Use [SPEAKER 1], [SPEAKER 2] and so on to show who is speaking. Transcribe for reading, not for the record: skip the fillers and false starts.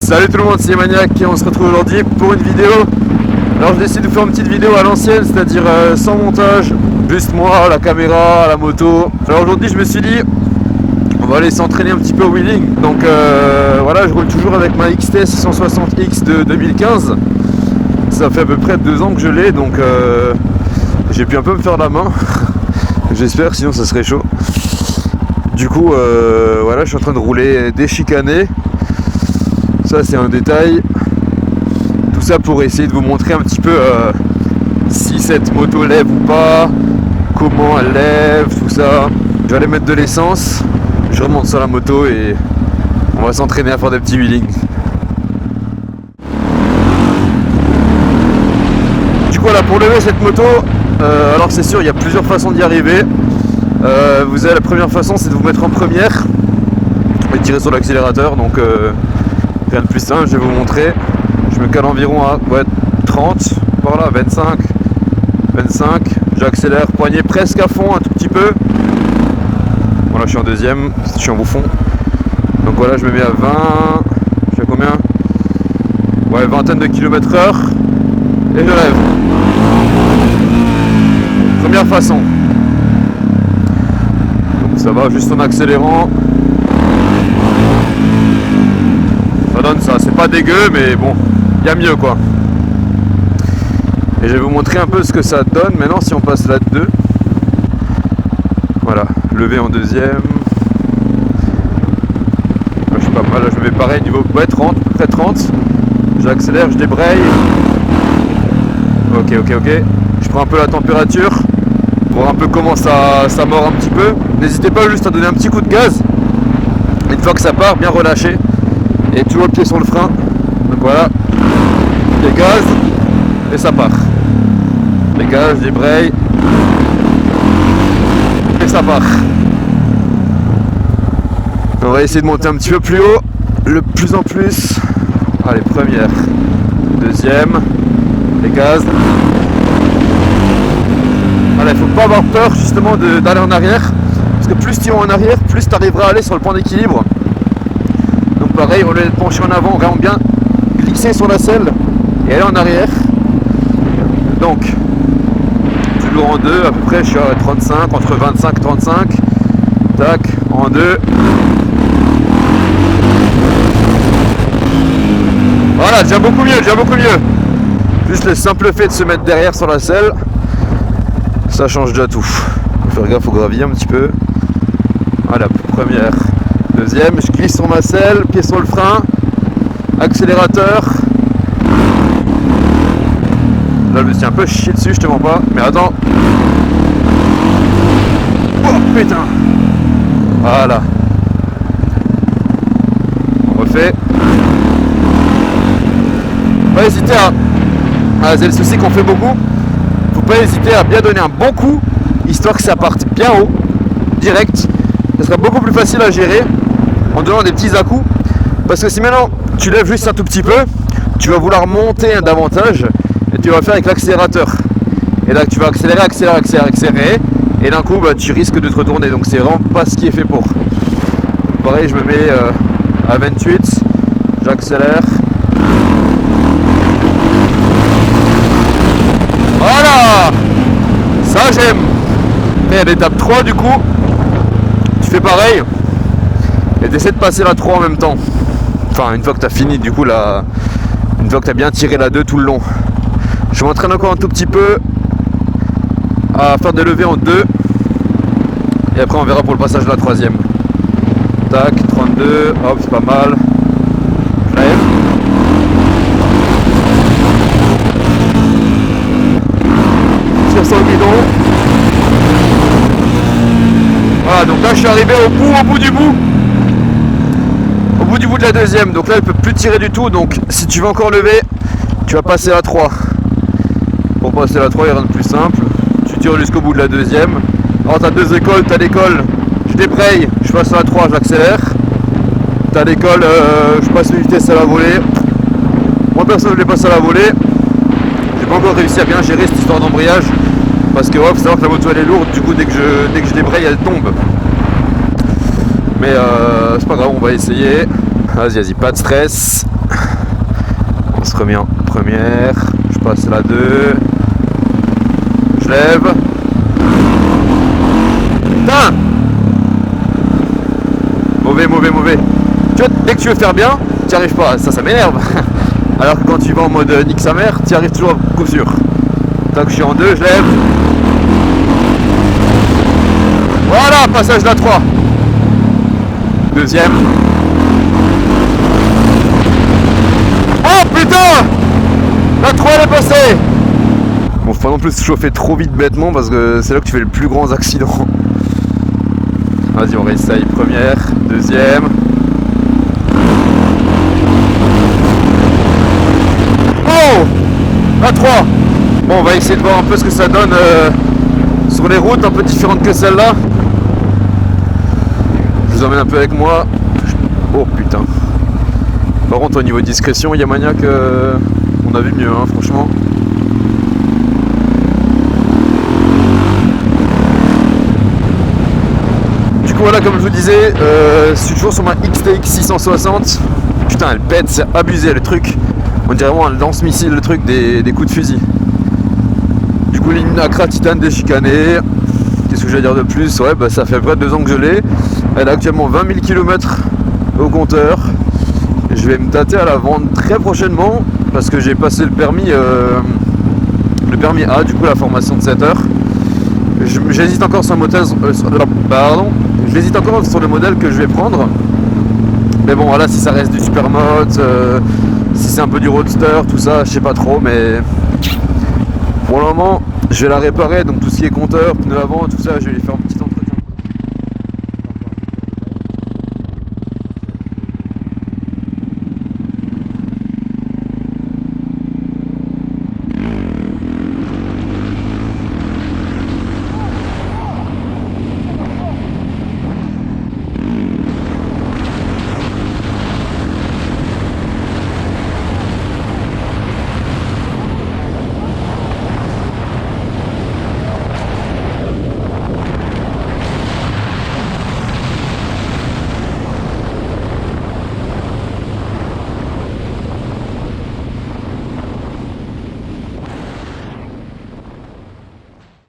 [SPEAKER 1] Salut tout le monde, c'est Maniac et on se retrouve aujourd'hui pour une vidéo. Alors je décide de faire une petite vidéo à l'ancienne, c'est-à-dire sans montage, juste moi, la caméra, la moto. Alors aujourd'hui je me suis dit, on va aller s'entraîner un petit peu au wheeling. Donc voilà, je roule toujours avec ma XT 660X de 2015. Ça fait à peu près 2 ans que je l'ai, donc j'ai pu un peu me faire la main. J'espère, sinon ça serait chaud. Du coup voilà, je suis en train de rouler déchicané. Ça c'est un détail. Tout ça pour essayer de vous montrer un petit peu si cette moto lève ou pas, comment elle lève, tout ça. Je vais aller mettre de l'essence, je remonte sur la moto et on va s'entraîner à faire des petits wheelings. Du coup voilà, pour lever cette moto, alors c'est sûr il y a plusieurs façons d'y arriver. Vous avez la première façon, c'est de vous mettre en première et tirer sur l'accélérateur, donc rien de plus simple, je vais vous montrer. Je me cale environ à 30, par là, 25, j'accélère poignet presque à fond, un tout petit peu. Voilà, je suis en deuxième, je suis en bouffon. Donc voilà, je me mets à 20, je fais combien? Ouais, vingtaine de km/h et je lève. Première façon. Donc ça va juste en accélérant. Ça donne ça, c'est pas dégueu, mais bon, il y a mieux quoi. Et je vais vous montrer un peu ce que ça donne maintenant si on passe là de 2. Voilà, lever en deuxième. Je suis pas mal, là je me mets pareil niveau 30, près 30. J'accélère, je débraye. Ok. Je prends un peu la température pour voir un peu comment ça mord un petit peu. N'hésitez pas juste à donner un petit coup de gaz. Une fois que ça part, bien relâcher. Et toujours le pied sur le frein. Donc voilà, les gaz et ça part. Les gaz, je débraye et ça part. On va essayer de monter un petit peu plus haut, le plus en plus. Allez, première, deuxième, les gaz. Voilà, il ne faut pas avoir peur justement d'aller en arrière, parce que plus tu vas en arrière, plus tu arriveras à aller sur le point d'équilibre. Donc pareil, au lieu d'être penché en avant, vraiment bien glisser sur la selle et aller en arrière. Donc toujours en 2, à peu près je suis à 35, entre 25 et 35. Tac, en 2. Voilà, déjà beaucoup mieux. Juste le simple fait de se mettre derrière sur la selle, ça change déjà tout. Faut faire gaffe au gravier un petit peu. Voilà, première. Deuxième, je glisse sur ma selle, pied sur le frein, accélérateur. Là je me suis un peu chié dessus, je te mens pas, mais attends. Oh putain. Voilà. On refait. Faut pas hésiter à... c'est le souci qu'on fait beaucoup. Faut pas hésiter à bien donner un bon coup, histoire que ça parte bien haut, direct. Ça sera beaucoup plus facile à gérer en donnant des petits à-coups, parce que si maintenant tu lèves juste un tout petit peu, tu vas vouloir monter davantage et tu vas le faire avec l'accélérateur, et là tu vas accélérer, et d'un coup tu risques de te retourner, donc c'est vraiment pas ce qui est fait pour. Donc, pareil, je me mets à 28, j'accélère, voilà, ça j'aime. Et à l'étape 3 du coup tu fais pareil et tu essaies de passer la 3 en même temps. Enfin, une fois que tu as fini, du coup, une fois que tu as bien tiré la 2 tout le long. Je m'entraîne encore un tout petit peu à faire des levées en 2. Et après, on verra pour le passage de la 3e. Tac, 32, hop, c'est pas mal. Je lève. Tire sur le guidon. Voilà, donc là je suis arrivé au bout du bout. Au bout du bout de la deuxième. Donc là elle peut plus tirer du tout. Donc si tu veux encore lever, tu vas passer à 3. Pour passer à 3, il y a rien de plus simple. Tu tires jusqu'au bout de la deuxième. Alors t'as 2 écoles, t'as l'école, je débraye, je passe à 3, j'accélère. T'as l'école, je passe une vitesse à la volée. Moi perso je les passe à la volée. J'ai pas encore réussi à bien gérer cette histoire d'embrayage. Parce que ouais, faut savoir que la moto elle est lourde, du coup dès que je débraye elle tombe. Mais c'est pas grave, on va essayer. Vas-y, pas de stress. On se remet en première. Je passe la 2. Je lève. Putain! Mauvais. Tu vois, dès que tu veux faire bien, tu n'y arrives pas. Ça m'énerve. Alors que quand tu vas en mode nique sa mère, tu y arrives toujours coup sûr. Tant que je suis en 2, je lève. Voilà, passage de la 3. Deuxième. Oh putain! La 3 elle est passée! Bon, faut pas non plus se chauffer trop vite bêtement parce que c'est là que tu fais les plus grands accidents. Vas-y, on réessaye. Première, deuxième. Oh! La 3. Bon, on va essayer de voir un peu ce que ça donne sur les routes un peu différentes que celle-là. Je vous emmène un peu avec moi. Oh putain. Par contre, au niveau discrétion, Yamaniac, on a vu mieux, hein, franchement. Du coup, voilà, comme je vous disais, je suis toujours sur ma XTX 660. Putain, elle pète, c'est abusé le truc. On dirait vraiment un lance-missile, le truc des coups de fusil. Du coup, ligne Acra Titane déchicanée. Qu'est-ce que je vais dire de plus? Ouais, bah ça fait près de 2 ans que je l'ai. Elle a actuellement 20 000 km au compteur. Je vais me tâter à la vendre très prochainement parce que j'ai passé le permis A, du coup la formation de 7 heures. J'hésite encore sur le modèle, j'hésite encore sur le modèle que je vais prendre. Mais bon, voilà, si ça reste du supermode, si c'est un peu du roadster, tout ça, je sais pas trop, mais pour le moment, je vais la réparer. Donc tout ce qui est compteur, pneus avant, tout ça, je vais les faire